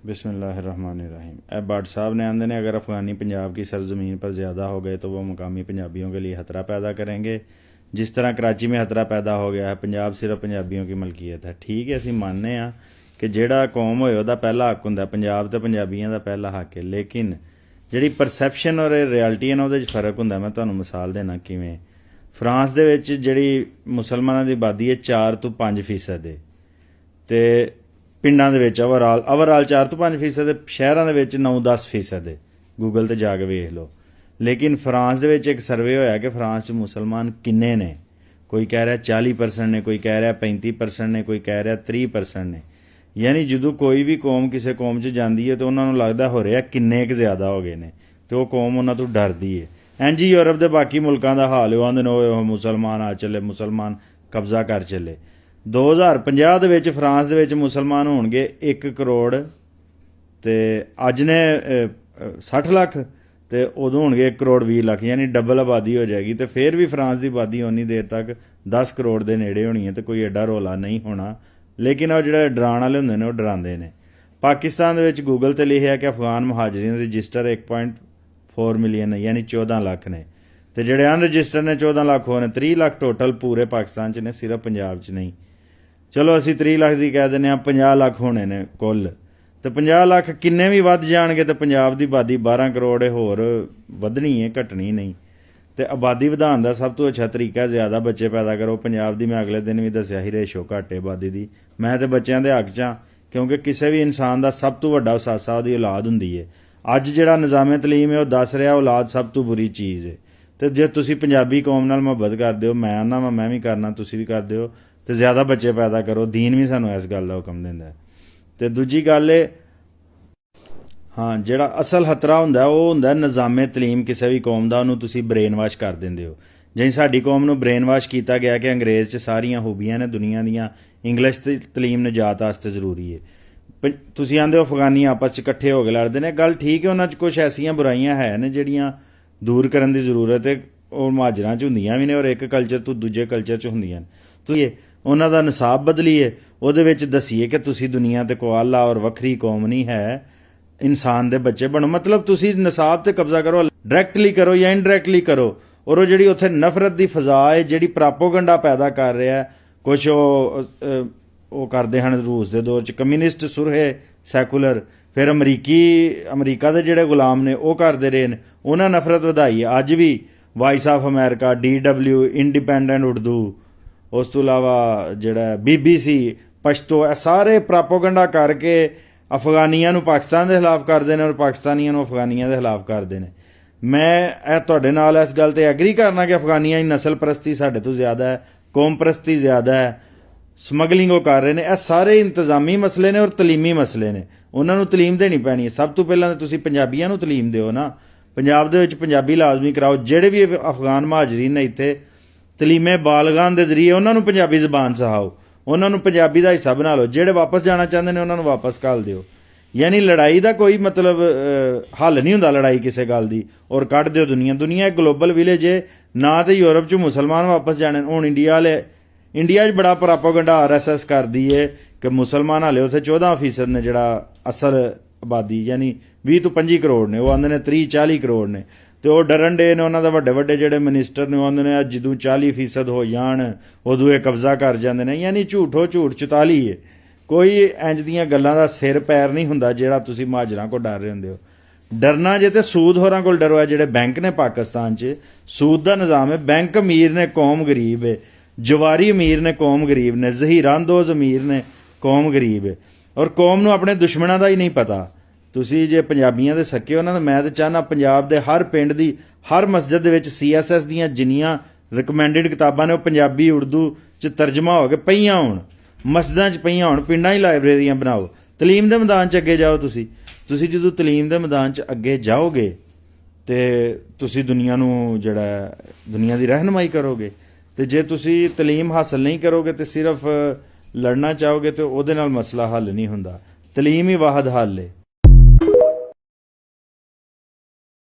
बिस्मिल्लाहिर्रहमानिर्रहीम। अब भट्ट साहब ने आंदे ने अगर अफ़गानी पंजाब की सरजमीन पर ज़्यादा हो गए तो वो मुकामी पंजाबियों के लिए खतरा पैदा करेंगे, जिस तरह कराची में खतरा पैदा हो गया है। पंजाब सिर्फ पंजाबियों की मलकीयत है। ठीक है, ਅਸੀਂ ਮੰਨਦੇ ਹਾਂ ਕਿ ਜਿਹੜਾ ਕੌਮ ਹੋਏ ਉਹਦਾ ਪਹਿਲਾ ਹੱਕ ਹੁੰਦਾ, ਪੰਜਾਬ ਤੇ ਪੰਜਾਬੀਆਂ ਦਾ ਪਹਿਲਾ ਹੱਕ ਹੈ। ਲੇਕਿਨ ਜਿਹੜੀ ਪਰਸੈਪਸ਼ਨ ਔਰ ਰਿਐਲਿਟੀ ਹੈ ਨਾ, ਉਹਦੇ 'ਚ ਫਰਕ ਹੁੰਦਾ। ਮੈਂ ਤੁਹਾਨੂੰ ਮਿਸਾਲ ਦੇਣਾ ਕਿਵੇਂ। ਫਰਾਂਸ ਦੇ ਵਿੱਚ ਜਿਹੜੀ ਮੁਸਲਮਾਨਾਂ ਦੀ ਆਬਾਦੀ ਹੈ 4 ਤੋਂ 5% ਹੈ, ਤੇ ਪਿੰਡਾਂ ਦੇ ਵਿੱਚ ਓਵਰਆਲ 4 ਤੋਂ 5% ਹੈ, ਸ਼ਹਿਰਾਂ ਦੇ ਵਿੱਚ 9-10% ਹੈ। ਗੂਗਲ ਤੇ ਜਾ ਕੇ ਵੇਖ ਲਓ। ਲੇਕਿਨ ਫਰਾਂਸ ਦੇ ਵਿੱਚ ਇੱਕ ਸਰਵੇ ਹੋਇਆ ਕਿ ਫਰਾਂਸ 'ਚ ਮੁਸਲਮਾਨ ਕਿੰਨੇ ਨੇ। ਕੋਈ ਕਹਿ ਰਿਹਾ 40% ਨੇ, ਕੋਈ ਕਹਿ ਰਿਹਾ 35% ਨੇ, ਕੋਈ ਕਹਿ ਰਿਹਾ 30% ਨੇ। ਯਾਨੀ ਜਦੋਂ ਕੋਈ ਵੀ ਕੌਮ ਕਿਸੇ ਕੌਮ 'ਚ ਜਾਂਦੀ ਹੈ ਤਾਂ ਉਹਨਾਂ ਨੂੰ ਲੱਗਦਾ ਹੋ ਰਿਹਾ ਕਿੰਨੇ ਕੁ ਜ਼ਿਆਦਾ ਹੋ ਗਏ ਨੇ, ਅਤੇ ਉਹ ਕੌਮ ਉਹਨਾਂ ਤੋਂ ਡਰਦੀ ਹੈ। ਇੰਝ ਹੀ ਯੂਰਪ ਦੇ ਬਾਕੀ ਮੁਲਕਾਂ ਦਾ ਹਾਲ ਉਹ ਆਂਦੇ ਨੇ ਉਹ ਮੁਸਲਮਾਨ ਆ ਚੱਲੇ, ਮੁਸਲਮਾਨ ਕਬਜ਼ਾ ਕਰ ਚੱਲੇ। 2050 ਦੇ ਵਿੱਚ ਫਰਾਂਸ ਦੇ ਵਿੱਚ ਮੁਸਲਮਾਨ ਹੋਣਗੇ 1 ਕਰੋੜ, ਅਤੇ ਅੱਜ ਨੇ 60 ਲੱਖ, ਅਤੇ ਉਦੋਂ ਹੋਣਗੇ 1 ਕਰੋੜ 20 ਲੱਖ, ਯਾਨੀ ਡਬਲ ਆਬਾਦੀ ਹੋ ਜਾਏਗੀ। ਅਤੇ ਫਿਰ ਵੀ ਫਰਾਂਸ ਦੀ ਆਬਾਦੀ ਉਨੀ ਦੇਰ ਤੱਕ 10 ਕਰੋੜ ਦੇ ਨੇੜੇ ਹੋਣੀ ਹੈ, ਅਤੇ ਕੋਈ ਐਡਾ ਰੌਲਾ ਨਹੀਂ ਹੋਣਾ। ਲੇਕਿਨ ਉਹ ਜਿਹੜੇ ਡਰਾਉਣ ਵਾਲੇ ਹੁੰਦੇ ਨੇ ਉਹ ਡਰਾਉਂਦੇ ਨੇ। ਪਾਕਿਸਤਾਨ ਦੇ ਵਿੱਚ ਗੂਗਲ 'ਤੇ ਲਿਖਿਆ ਕਿ ਅਫਗਾਨ ਮੁਹਾਜਰੀਨ ਰਜਿਸਟਰ 1.4 ਮਿਲੀਅਨ ਹੈ, ਯਾਨੀ 14 ਲੱਖ ਨੇ, ਅਤੇ ਜਿਹੜੇ ਅਨਰਜਿਸਟਰ ਨੇ 14 ਲੱਖ ਹੋਏ ਨੇ। 30 ਲੱਖ ਟੋਟਲ ਪੂਰੇ ਪਾਕਿਸਤਾਨ 'ਚ ਨੇ, ਸਿਰਫ ਪੰਜਾਬ 'ਚ ਨਹੀਂ। ਚਲੋ ਅਸੀਂ 30 ਲੱਖ ਦੀ ਕਹਿ ਦਿੰਦੇ ਹਾਂ, 50 ਲੱਖ ਹੋਣੇ ਨੇ ਕੁੱਲ, ਅਤੇ 50 ਲੱਖ ਕਿੰਨੇ ਵੀ ਵੱਧ ਜਾਣਗੇ ਤਾਂ ਪੰਜਾਬ ਦੀ ਆਬਾਦੀ 12 ਕਰੋੜ ਹੋਰ ਵਧਣੀ ਹੈ, ਘਟਣੀ ਨਹੀਂ। ਅਤੇ ਆਬਾਦੀ ਵਧਾਉਣ ਦਾ ਸਭ ਤੋਂ ਅੱਛਾ ਤਰੀਕਾ ਜ਼ਿਆਦਾ ਬੱਚੇ ਪੈਦਾ ਕਰੋ। ਪੰਜਾਬ ਦੀ ਮੈਂ ਅਗਲੇ ਦਿਨ ਵੀ ਦੱਸਿਆ ਸੀ ਰੇਸ਼ੋ ਘੱਟ ਹੈ ਆਬਾਦੀ ਦੀ। ਮੈਂ ਤਾਂ ਬੱਚਿਆਂ ਦੇ ਹੱਕ 'ਚ ਹਾਂ, ਕਿਉਂਕਿ ਕਿਸੇ ਵੀ ਇਨਸਾਨ ਦਾ ਸਭ ਤੋਂ ਵੱਡਾ ਅਸਾਸਾ ਉਹਦੀ ਔਲਾਦ ਹੁੰਦੀ ਹੈ। ਅੱਜ ਜਿਹੜਾ ਨਿਜ਼ਾਮੇ ਤਲੀਮ ਹੈ ਉਹ ਦੱਸ ਰਿਹਾ ਔਲਾਦ ਸਭ ਤੋਂ ਬੁਰੀ ਚੀਜ਼ ਹੈ। ਅਤੇ ਜੇ ਤੁਸੀਂ ਪੰਜਾਬੀ ਕੌਮ ਨਾਲ ਮੁਹੱਬਤ ਕਰਦੇ ਹੋ, ਮੈਂ ਆਉਂਦਾ ਵਾ, ਮੈਂ ਵੀ ਕਰਨਾ, ਤੁਸੀਂ ਵੀ ਕਰਦੇ ਹੋ, ਅਤੇ ਜ਼ਿਆਦਾ ਬੱਚੇ ਪੈਦਾ ਕਰੋ। ਦੀਨ ਵੀ ਸਾਨੂੰ ਇਸ ਗੱਲ ਦਾ ਹੁਕਮ ਦਿੰਦਾ। ਅਤੇ ਦੂਜੀ ਗੱਲ ਹੈ, ਹਾਂ, ਜਿਹੜਾ ਅਸਲ ਖਤਰਾ ਹੁੰਦਾ ਉਹ ਹੁੰਦਾ ਨਿਜ਼ਾਮੇ ਤਲੀਮ ਕਿਸੇ ਵੀ ਕੌਮ ਦਾ। ਉਹਨੂੰ ਤੁਸੀਂ ਬ੍ਰੇਨ ਵਾਸ਼ ਕਰ ਦਿੰਦੇ ਹੋ। ਜਿਵੇਂ ਸਾਡੀ ਕੌਮ ਨੂੰ ਬ੍ਰੇਨ ਵਾਸ਼ ਕੀਤਾ ਗਿਆ ਕਿ ਅੰਗਰੇਜ਼ 'ਚ ਸਾਰੀਆਂ ਖੂਬੀਆਂ ਨੇ ਦੁਨੀਆ ਦੀਆਂ, ਇੰਗਲਿਸ਼ ਦੀ ਤਲੀਮ ਨਿਜਾਤ ਵਾਸਤੇ ਜ਼ਰੂਰੀ ਹੈ। ਤੁਸੀਂ ਆਂਦੇ ਹੋ ਅਫਗਾਨੀ ਆਪਸ 'ਚ ਇਕੱਠੇ ਹੋ ਕੇ ਲੜਦੇ ਨੇ, ਗੱਲ ਠੀਕ ਹੈ, ਉਹਨਾਂ 'ਚ ਕੁਛ ਐਸੀਆਂ ਬੁਰਾਈਆਂ ਹੈ ਨੇ ਜਿਹੜੀਆਂ ਦੂਰ ਕਰਨ ਦੀ ਜ਼ਰੂਰਤ ਹੈ। ਉਹ ਮੁਹਾਜਰਾਂ 'ਚ ਹੁੰਦੀਆਂ ਵੀ ਨੇ, ਔਰ ਇੱਕ ਕਲਚਰ ਤੋਂ ਦੂਜੇ ਕਲਚਰ 'ਚ ਹੁੰਦੀਆਂ ਨੇ। ਤੁਸੀਂ ਉਹਨਾਂ ਦਾ ਨਿਸਾਬ ਬਦਲੀਏ, ਉਹਦੇ ਵਿੱਚ ਦਸੀਏ ਕਿ ਤੁਸੀਂ ਦੁਨੀਆ 'ਤੇ ਕੋਈ ਆਲਾ ਔਰ ਵੱਖਰੀ ਕੌਮ ਨਹੀਂ ਹੈ, ਇਨਸਾਨ ਦੇ ਬੱਚੇ ਬਣੋ। ਮਤਲਬ ਤੁਸੀਂ ਨਿਸਾਬ 'ਤੇ ਕਬਜ਼ਾ ਕਰੋ, ਡਾਇਰੈਕਟਲੀ ਕਰੋ ਜਾਂ ਇਨਡਾਇਰੈਕਟਲੀ ਕਰੋ। ਔਰ ਉਹ ਜਿਹੜੀ ਉੱਥੇ ਨਫ਼ਰਤ ਦੀ ਫਜ਼ਾ ਹੈ, ਜਿਹੜੀ ਪ੍ਰਾਪੋਗੰਡਾ ਪੈਦਾ ਕਰ ਰਿਹਾ ਕੁਛ ਉਹ ਕਰਦੇ ਹਨ। ਰੂਸ ਦੇ ਦੌਰ 'ਚ ਕਮਿਊਨਿਸਟ ਸੁਰਹੇ ਸੈਕੂਲਰ, ਫਿਰ ਅਮਰੀਕਾ ਦੇ ਜਿਹੜੇ ਗੁਲਾਮ ਨੇ ਉਹ ਕਰਦੇ ਰਹੇ ਨੇ, ਉਹਨਾਂ ਨਫ਼ਰਤ ਵਧਾਈ ਹੈ। ਅੱਜ ਵੀ Voice of America, DW, independent Urdu, ਉਸ ਤੋਂ ਇਲਾਵਾ ਜਿਹੜਾ BBC ਪਸ਼ਤੋ, ਇਹ ਸਾਰੇ ਪ੍ਰਾਪੋਗੰਡਾ ਕਰਕੇ ਅਫਗਾਨੀਆਂ ਨੂੰ ਪਾਕਿਸਤਾਨ ਦੇ ਖਿਲਾਫ ਕਰਦੇ ਨੇ ਔਰ ਪਾਕਿਸਤਾਨੀਆਂ ਨੂੰ ਅਫਗਾਨੀਆਂ ਦੇ ਖਿਲਾਫ ਕਰਦੇ ਨੇ। ਮੈਂ ਇਹ ਤੁਹਾਡੇ ਨਾਲ ਇਸ ਗੱਲ 'ਤੇ ਐਗਰੀ ਕਰਨਾ ਕਿ ਅਫਗਾਨੀਆਂ ਦੀ ਨਸਲ ਪ੍ਰਸਤੀ ਸਾਡੇ ਤੋਂ ਜ਼ਿਆਦਾ ਹੈ, ਕੌਮ ਪ੍ਰਸਤੀ ਜ਼ਿਆਦਾ ਹੈ, ਸਮਗਲਿੰਗ ਉਹ ਕਰ ਰਹੇ ਨੇ। ਇਹ ਸਾਰੇ ਇੰਤਜ਼ਾਮੀ ਮਸਲੇ ਨੇ ਔਰ ਤਲੀਮੀ ਮਸਲੇ ਨੇ। ਉਹਨਾਂ ਨੂੰ ਤਲੀਮ ਦੇਣੀ ਪੈਣੀ ਹੈ। ਸਭ ਤੋਂ ਪਹਿਲਾਂ ਤਾਂ ਤੁਸੀਂ ਪੰਜਾਬੀਆਂ ਨੂੰ ਤਲੀਮ ਦਿਓ ਨਾ। ਪੰਜਾਬ ਦੇ ਵਿੱਚ ਪੰਜਾਬੀ ਲਾਜ਼ਮੀ ਕਰਾਓ। ਜਿਹੜੇ ਵੀ ਅਫਗਾਨ ਮੁਹਾਜਰੀਨ ਨੇ ਇੱਥੇ, ਤਲੀਮੇ ਬਾਲਗਾਨ ਦੇ ਜ਼ਰੀਏ ਉਹਨਾਂ ਨੂੰ ਪੰਜਾਬੀ ਜ਼ਬਾਨ ਸਿਖਾਓ, ਉਹਨਾਂ ਨੂੰ ਪੰਜਾਬੀ ਦਾ ਹਿੱਸਾ ਬਣਾ ਲਓ। ਜਿਹੜੇ ਵਾਪਸ ਜਾਣਾ ਚਾਹੁੰਦੇ ਨੇ ਉਹਨਾਂ ਨੂੰ ਵਾਪਸ ਘੱਲ ਦਿਓ। ਯਾਨੀ ਲੜਾਈ ਦਾ ਕੋਈ ਮਤਲਬ ਹੱਲ ਨਹੀਂ ਹੁੰਦਾ ਲੜਾਈ ਕਿਸੇ ਗੱਲ ਦੀ, ਔਰ ਕੱਢ ਦਿਓ ਦੁਨੀਆ ਇੱਕ ਗਲੋਬਲ ਵਿਲੇਜ ਹੈ ਨਾ। ਤੇ ਯੂਰਪ 'ਚ ਮੁਸਲਮਾਨ ਵਾਪਸ ਜਾਣੇ। ਹੁਣ ਇੰਡੀਆ 'ਚ ਬੜਾ ਪ੍ਰਾਪੋਗੰਡਾ RSS ਕਰਦੀ ਹੈ ਕਿ ਮੁਸਲਮਾਨ ਹਾਲੇ ਉੱਥੇ 14% ਨੇ, ਜਿਹੜਾ ਅਸਲ ਆਬਾਦੀ ਯਾਨੀ 20 ਤੋਂ 25 ਕਰੋੜ ਨੇ, ਉਹ ਆਉਂਦੇ ਨੇ 30-40 ਕਰੋੜ ਨੇ। ਅਤੇ ਉਹ ਡਰਨ ਡੇ ਨੇ। ਉਹਨਾਂ ਦਾ ਵੱਡੇ ਜਿਹੜੇ ਮਿਨਿਸਟਰ ਨੇ ਉਹ ਆਉਂਦੇ ਨੇ ਜਦੋਂ 40% ਹੋ ਜਾਣ ਉਦੋਂ ਇਹ ਕਬਜ਼ਾ ਕਰ ਜਾਂਦੇ ਨੇ। ਯਾਨੀ ਝੂਠ 44 ਹੈ। ਕੋਈ ਇੰਜ ਦੀਆਂ ਗੱਲਾਂ ਦਾ ਸਿਰ ਪੈਰ ਨਹੀਂ ਹੁੰਦਾ ਜਿਹੜਾ ਤੁਸੀਂ ਮੁਹਾਜਰਾਂ ਕੋਲ ਡਰ ਰਹੇ ਹੁੰਦੇ ਹੋ। ਡਰਨਾ ਜੇ ਤੇ ਸੂਦ ਹੋਰਾਂ ਕੋਲ ਡਰੋ ਹੈ। ਜਿਹੜੇ ਬੈਂਕ ਨੇ ਪਾਕਿਸਤਾਨ 'ਚ ਸੂਦ ਦਾ ਨਿਜ਼ਾਮ ਹੈ। ਬੈਂਕ ਅਮੀਰ ਨੇ, ਕੌਮ ਗਰੀਬ ਹੈ। ਜਵਾਰੀ ਅਮੀਰ ਨੇ, ਕੌਮ ਗਰੀਬ ਨੇ। ਜ਼ਹੀਰਾਂਦੋਜ਼ ਅਮੀਰ ਨੇ, ਕੌਮ ਗਰੀਬ ਹੈ। ਔਰ ਕੌਮ ਨੂੰ ਆਪਣੇ ਦੁਸ਼ਮਣਾਂ ਦਾ ਹੀ ਨਹੀਂ ਪਤਾ। ਤੁਸੀਂ ਜੇ ਪੰਜਾਬੀਆਂ ਦੇ ਸਕੇ ਹੋ ਨਾ, ਤਾਂ ਮੈਂ ਤਾਂ ਚਾਹੁੰਦਾ ਪੰਜਾਬ ਦੇ ਹਰ ਪਿੰਡ ਦੀ ਹਰ ਮਸਜਿਦ ਦੇ ਵਿੱਚ CSS ਦੀਆਂ ਜਿੰਨੀਆਂ ਰਿਕਮੈਂਡਡ ਕਿਤਾਬਾਂ ਨੇ ਉਹ ਪੰਜਾਬੀ ਉਰਦੂ 'ਚ ਤਰਜਮਾ ਹੋ ਕੇ ਪਈਆਂ ਹੋਣ, ਮਸਜਿਦਾਂ 'ਚ ਪਈਆਂ ਹੋਣ। ਪਿੰਡਾਂ 'ਚ ਲਾਇਬ੍ਰੇਰੀਆਂ ਬਣਾਓ। ਤਲੀਮ ਦੇ ਮੈਦਾਨ 'ਚ ਅੱਗੇ ਜਾਓ। ਤੁਸੀਂ ਜਦੋਂ ਤਲੀਮ ਦੇ ਮੈਦਾਨ 'ਚ ਅੱਗੇ ਜਾਓਗੇ ਅਤੇ ਤੁਸੀਂ ਦੁਨੀਆ ਨੂੰ ਜਿਹੜਾ ਦੁਨੀਆ ਦੀ ਰਹਿਨਮਾਈ ਕਰੋਗੇ। ਅਤੇ ਜੇ ਤੁਸੀਂ ਤਲੀਮ ਹਾਸਲ ਨਹੀਂ ਕਰੋਗੇ ਅਤੇ ਸਿਰਫ ਲੜਨਾ ਚਾਹੋਗੇ ਤਾਂ ਉਹਦੇ ਨਾਲ ਮਸਲਾ ਹੱਲ ਨਹੀਂ ਹੁੰਦਾ। ਤਲੀਮ ਹੀ ਵਾਹਦ ਹੱਲ ਹੈ।